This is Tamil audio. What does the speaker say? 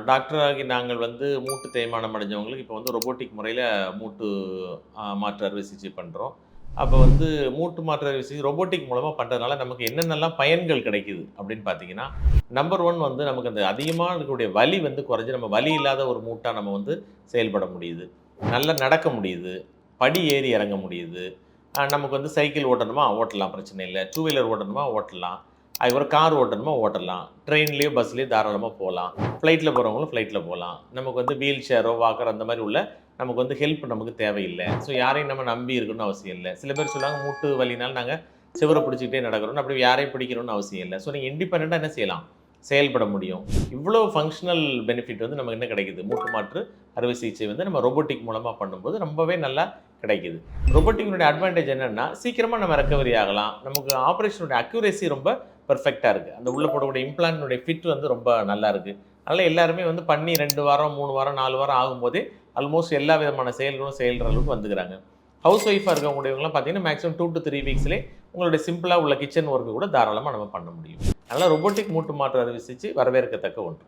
டாக்டராகி நாங்கள் வந்து மூட்டு தேய்மானம் அடைஞ்சவங்களுக்கு இப்போ வந்து ரொபோட்டிக் முறையில மூட்டு மாற்று அறுவை சிகிச்சை பண்றோம். அப்போ வந்து மூட்டு மாற்று அறுவை சிகிச்சை ரொபோட்டிக் மூலமா பண்றதுனால நமக்கு என்னென்னலாம் பயன்கள் கிடைக்குது அப்படின்னு பார்த்தீங்கன்னா, நம்பர் 1 வந்து நமக்கு அந்த அதிகமா இருக்கக்கூடிய வலி வந்து குறைஞ்சு நம்ம வலி இல்லாத ஒரு மூட்டா நம்ம வந்து செயல்பட முடியுது. நல்லா நடக்க முடியுது. படி ஏறி இறங்க முடியுது. நமக்கு வந்து சைக்கிள் ஓட்டணுமா? ஓட்டலாம் பிரச்சனை இல்ல. டூ வீலர் ஓட்டணுமா? ஓட்டலாம். அதுக்கப்புறம் கார் ஓட்டணுமா? ஓட்டலாம். ட்ரெயின்லயோ, பஸ்லயோ தாராளமா போலாம். ஃப்ளைட்ல போறவங்களும் ஃப்ளைட்ல போலாம். நமக்கு வந்து வீல் சேரோ, வாக்கர் அந்த மாரி உள்ள நமக்கு வந்து ஹெல்ப் நமக்கு தேவையில்ல. ஸோ யாரையும் நம்ம நம்பி இருக்கணும்னு அவசியம் இல்ல. சில பேர் சொல்லுவாங்க, மூட்டு வலினால நாங்க செவுர பிடிச்சுக்கிட்டே நடக்கிறோம்னு. அப்படி யாரையும் பிடிக்கணும்னு அவசியம் இல்ல. ஸோ நீங்க இண்டிபெண்டன்ட்டா என்ன செய்யலாம்? செயல்பட முடியும். இவ்வளோ ஃபங்ஷனல் பெனிஃபிட் வந்து நமக்கு என்ன கிடைக்குது? மூட்டு மாற்று அறுவை சிகிச்சை வந்து நம்ம ரோபோட்டிக் மூலமா பண்ணும்போது ரொம்பவே நல்லா கிடைக்குது. ரோபோட்டிக்கினுடைய அட்வான்டேஜ் என்னன்னா, சீக்கிரமா நம்ம ரெக்கவரி ஆகலாம். நமக்கு ஆப்பரேஷனுடைய அக்யூரசி ரொம்ப பெர்ஃபெக்ட்டா இருக்கு. அந்த உள்ள போடக்கூடிய இம்ப்ளான்ட்னுடைய ஃபிட் வந்து ரொம்ப நல்லா இருக்கு. அதனால எல்லாருமே வந்து பண்ணி 2 வாரம், 3 வாரம், 4 வாரம் ஆகும்போதே, ஆல்மோஸ்ட் எல்லா விதமான செயல்களும் செய்ற அளவுக்கு வந்துக்கிறாங்க. ஹவுஸ் ஒய்ஃபா இருக்கக்கூடியவங்கலாம் பார்த்தீங்கன்னா, மேக்ஸிமம் 2 3 வீக்ஸ்லயே உங்களுடைய சிம்பிளா உள்ள கிச்சன் ஒர்க் கூட தாராளமா நம்ம பண்ண முடியும். அதனால ரோபோட்டிக் மூட்டு மாற்று அறுவை சிகிச்சை வரவேற்கத்தக்க ஒன்று.